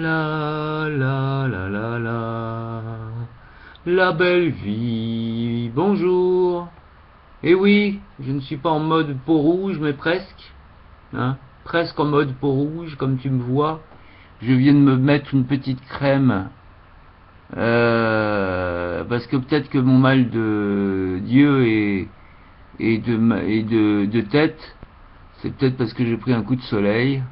La la la la la. La belle vie. Bonjour. Eh oui, je ne suis pas en mode peau rouge, mais presque. Hein, presque en mode peau rouge, comme tu me vois. Je viens de me mettre une petite crème. Parce que peut-être que mon mal de Dieu et de tête, c'est peut-être parce que j'ai pris un coup de soleil.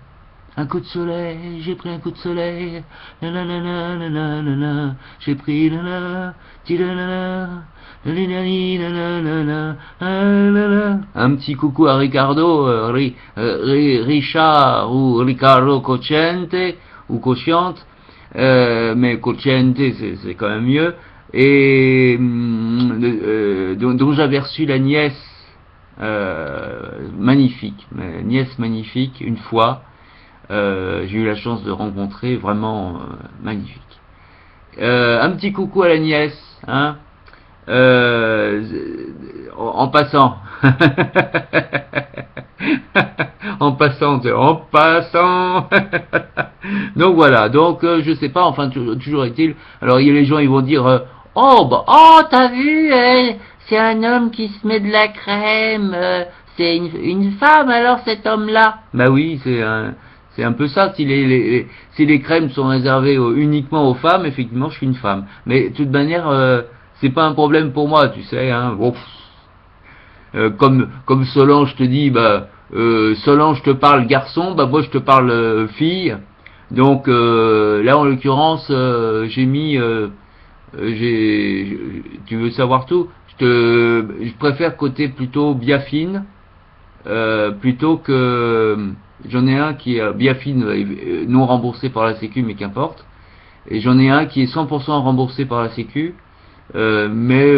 Un coup de soleil, j'ai pris un coup de soleil. La la la la la la la la. J'ai pris la la, ti la la la. La la la la la la la. Un petit coucou à Ricardo, Richard ou Ricardo Cocciante ou Cocciante, mais Cocciante c'est quand même mieux. Et dont j'avais reçu la nièce magnifique, nièce magnifique une fois. J'ai eu la chance de rencontrer vraiment magnifique. Un petit coucou à la nièce, hein, en passant. En passant, en passant. Donc voilà, donc je sais pas, enfin toujours est-il. Alors il y a les gens, ils vont dire oh bah oh t'as vu, c'est un homme qui se met de la crème, c'est une femme alors cet homme-là. Bah oui, c'est un peu ça. Si les crèmes sont réservées uniquement aux femmes, effectivement, je suis une femme. Mais de toute manière, c'est pas un problème pour moi, tu sais. Hein. Bon, comme Solange te dit, bah Solange te parle garçon, bah moi je te parle fille. Donc là en l'occurrence, j'ai mis, tu veux savoir tout? Je préfère côté plutôt biafine, plutôt que j'en ai un qui est biafine non remboursé par la Sécu, mais qu'importe. Et j'en ai un qui est 100% remboursé par la Sécu, mais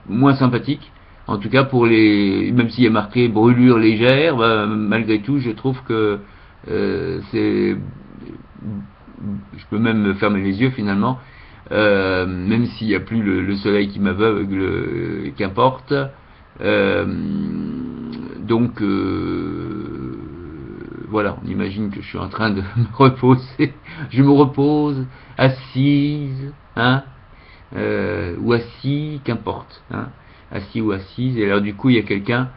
moins sympathique. En tout cas pour les, même s'il y a marqué brûlure légère, bah, malgré tout, je trouve que c'est, je peux même fermer les yeux finalement, même s'il n'y a plus le soleil qui m'aveugle, qu'importe. Euh, donc voilà, on imagine que je suis en train de me reposer. Je me repose assise, hein, ou assis, qu'importe, hein, assis ou assise. Et alors du coup, il y a quelqu'un,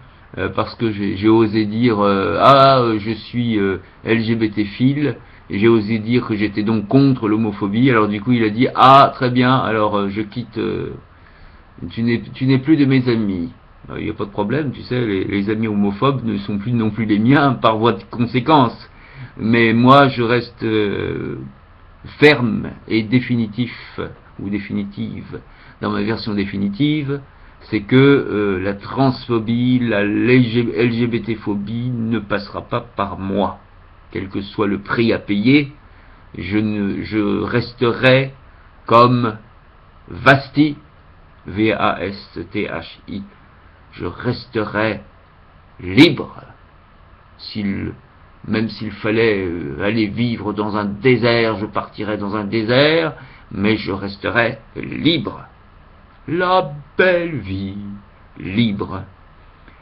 parce que j'ai osé dire je suis LGBT-phile, et j'ai osé dire que j'étais donc contre l'homophobie. Alors du coup, il a dit ah très bien, alors je quitte. Tu n'es plus de mes amis. Il n'y a pas de problème, tu sais, les amis homophobes ne sont plus non plus les miens par voie de conséquence. Mais moi, je reste ferme et définitif, ou définitive, dans ma version définitive, c'est que la transphobie, la LGBT-phobie ne passera pas par moi. Quel que soit le prix à payer, je resterai comme Vasti, V-A-S-T-H-I, je resterai libre, même s'il fallait aller vivre dans un désert, je partirais dans un désert, mais je resterai libre. La belle vie, libre.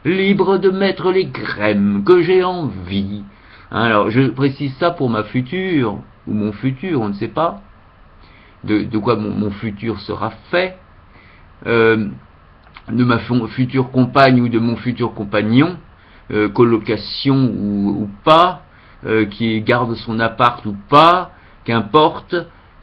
Libre de mettre les crèmes que j'ai envie. Alors, je précise ça pour ma future, ou mon futur, on ne sait pas, de quoi mon futur sera fait. De ma future compagne ou de mon futur compagnon, colocation ou pas, qui garde son appart ou pas, qu'importe,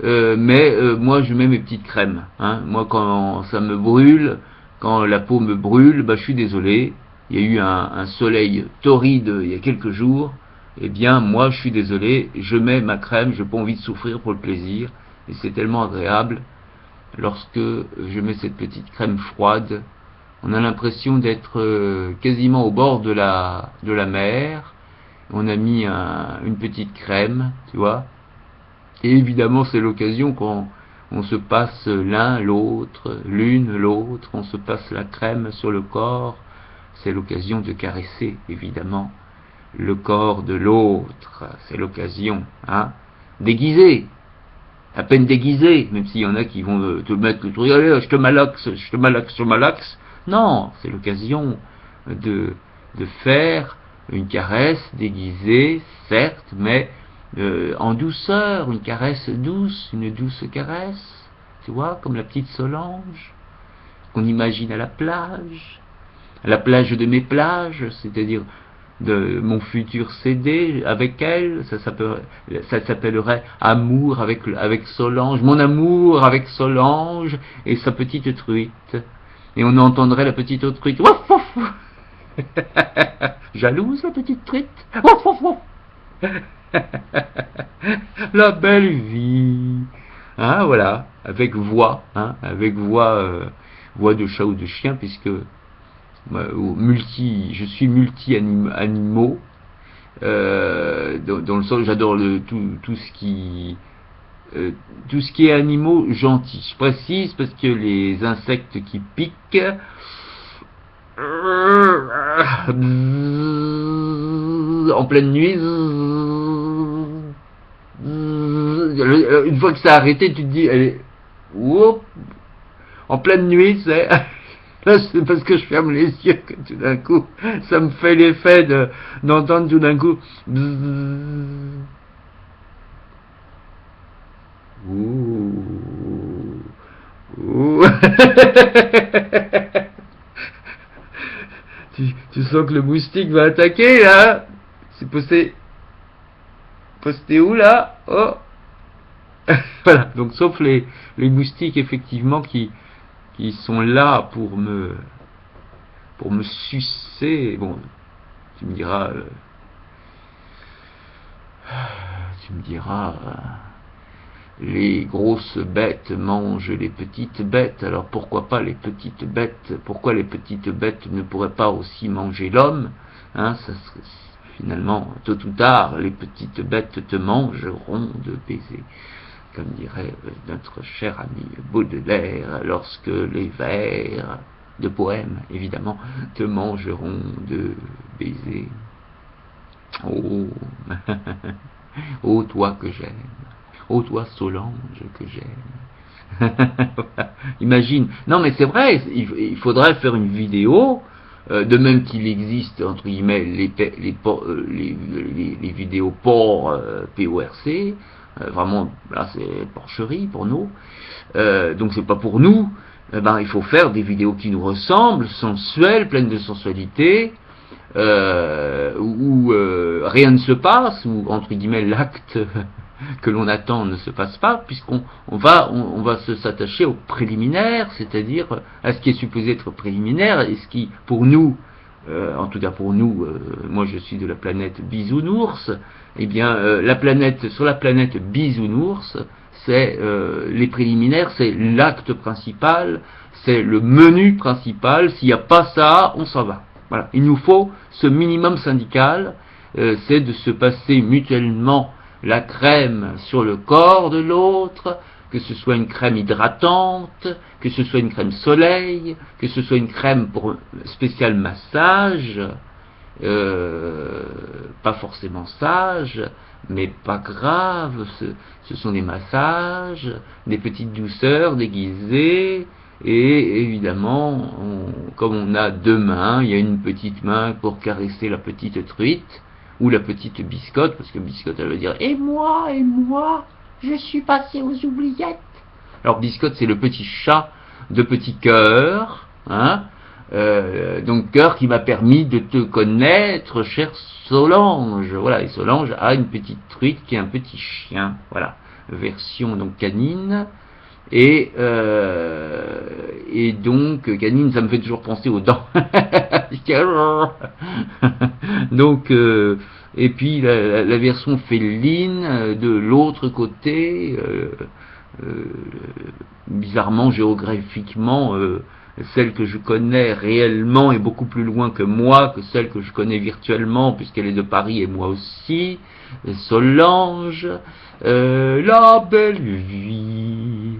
mais moi je mets mes petites crèmes. Hein. Moi quand ça me brûle, quand la peau me brûle, bah, je suis désolé, il y a eu un soleil torride il y a quelques jours, eh bien moi je suis désolé, je mets ma crème, je n'ai pas envie de souffrir pour le plaisir, et c'est tellement agréable. Lorsque je mets cette petite crème froide, on a l'impression d'être quasiment au bord de la mer. On a mis une petite crème, tu vois. Et évidemment, c'est l'occasion qu'on se passe l'un l'autre, l'une l'autre, on se passe la crème sur le corps. C'est l'occasion de caresser, évidemment, le corps de l'autre. C'est l'occasion, hein, déguisé. À peine déguisé, même s'il y en a qui vont te mettre le truc, allez, je te malaxe, je te malaxe, je te malaxe. Non, c'est l'occasion de faire une caresse déguisée, certes, mais en douceur, une caresse douce, une douce caresse, tu vois, comme la petite Solange, qu'on imagine à la plage de mes plages, c'est-à-dire de mon futur CD avec elle, ça s'appellerait Amour avec Solange, mon amour avec Solange et sa petite truite. Et on entendrait la petite truite. Ouf, ouf. Jalouse la petite truite. Ouf, ouf, ouf. La belle vie. Hein, voilà, avec voix, hein, avec voix de chat ou de chien, puisque je suis multi-animaux, dans le sens, j'adore tout ce qui est animaux gentils. Je précise parce que les insectes qui piquent, en pleine nuit, une fois que ça a arrêté, tu te dis, allez, whoop, en pleine nuit, c'est... Là, c'est parce que je ferme les yeux que tout d'un coup, ça me fait l'effet d'entendre tout d'un coup. Ouh. Ouh. tu sens que le moustique va attaquer, là. C'est posté où, là? Oh. Voilà, donc sauf les moustiques, effectivement, qui sont là pour me sucer. Bon, tu me diras, les grosses bêtes mangent les petites bêtes, alors pourquoi pas les petites bêtes? Pourquoi les petites bêtes ne pourraient pas aussi manger l'homme, hein? Finalement, tôt ou tard, les petites bêtes te mangeront de baiser, comme dirait notre cher ami Baudelaire, lorsque les vers de poèmes, évidemment, te mangeront de baisers. Oh, oh toi que j'aime, oh toi Solange que j'aime. Imagine, non mais c'est vrai, il faudrait faire une vidéo, de même qu'il existe, entre guillemets, les vidéos PORC, PORC, vraiment, là c'est porcherie pour nous, donc c'est pas pour nous. Il faut faire des vidéos qui nous ressemblent, sensuelles, pleines de sensualité, où rien ne se passe, où entre guillemets l'acte que l'on attend ne se passe pas, puisqu'on va s'attacher aux préliminaires, c'est-à-dire à ce qui est supposé être préliminaire, et ce qui, pour nous, en tout cas pour nous, moi je suis de la planète Bisounours, eh bien sur la planète Bisounours, c'est les préliminaires, c'est l'acte principal, c'est le menu principal. S'il n'y a pas ça, on s'en va. Voilà. Il nous faut ce minimum syndical, c'est de se passer mutuellement la crème sur le corps de l'autre, que ce soit une crème hydratante, que ce soit une crème soleil, que ce soit une crème pour spécial massage, pas forcément sage, mais pas grave, ce sont des massages, des petites douceurs déguisées, et évidemment, comme on a deux mains, il y a une petite main pour caresser la petite truite, ou la petite biscotte, parce que biscotte elle veut dire « et moi, je suis passé aux oubliettes ». Alors biscotte c'est le petit chat de petit cœur, hein, donc cœur qui m'a permis de te connaître, chère Solange. Voilà, et Solange a une petite truite qui est un petit chien, voilà, version donc canine. Et donc canine, ça me fait toujours penser aux dents. Donc et puis la version féline de l'autre côté, bizarrement géographiquement, celle que je connais réellement est beaucoup plus loin que moi, que celle que je connais virtuellement, puisqu'elle est de Paris et moi aussi. Solange, la belle vie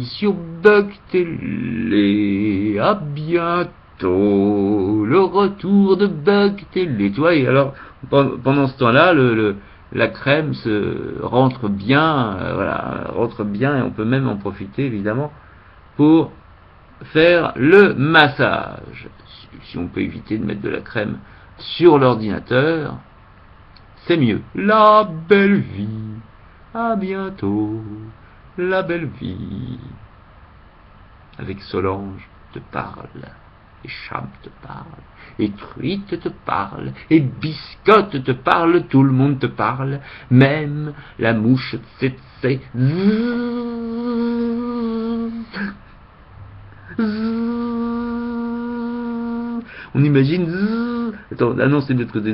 sur Bug Télé. À bientôt, le retour de Bug Télé. Tu vois, et alors pendant ce temps-là, la crème se rentre bien, rentre bien, et on peut même en profiter évidemment pour faire le massage. Si on peut éviter de mettre de la crème sur l'ordinateur, c'est mieux. La belle vie, à bientôt, la belle vie. Avec Solange te parle, et Cham te parle, et Truite te parle, et Biscotte te parle, tout le monde te parle, même la mouche tsetse. On imagine. Attends, ah non, c'est de l'autre côté.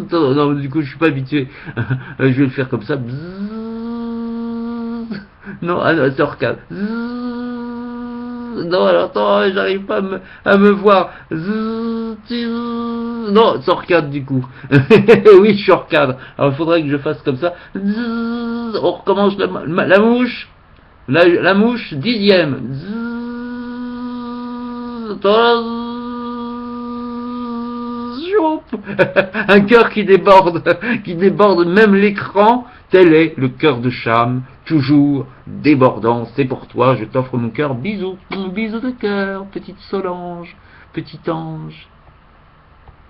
Attends, non, du coup, je suis pas habitué. Je vais le faire comme ça. Non, c'est orcade. Non, alors attends, j'arrive pas à me voir. Non, c'est orcade du coup. Oui, je suis orcade. Alors il faudrait que je fasse comme ça. On recommence la mouche. La mouche, 10e. Un cœur qui déborde même l'écran. Tel est le cœur de Cham, toujours débordant. C'est pour toi, je t'offre mon cœur. Bisous, mon bisou de cœur, petite Solange, petit ange.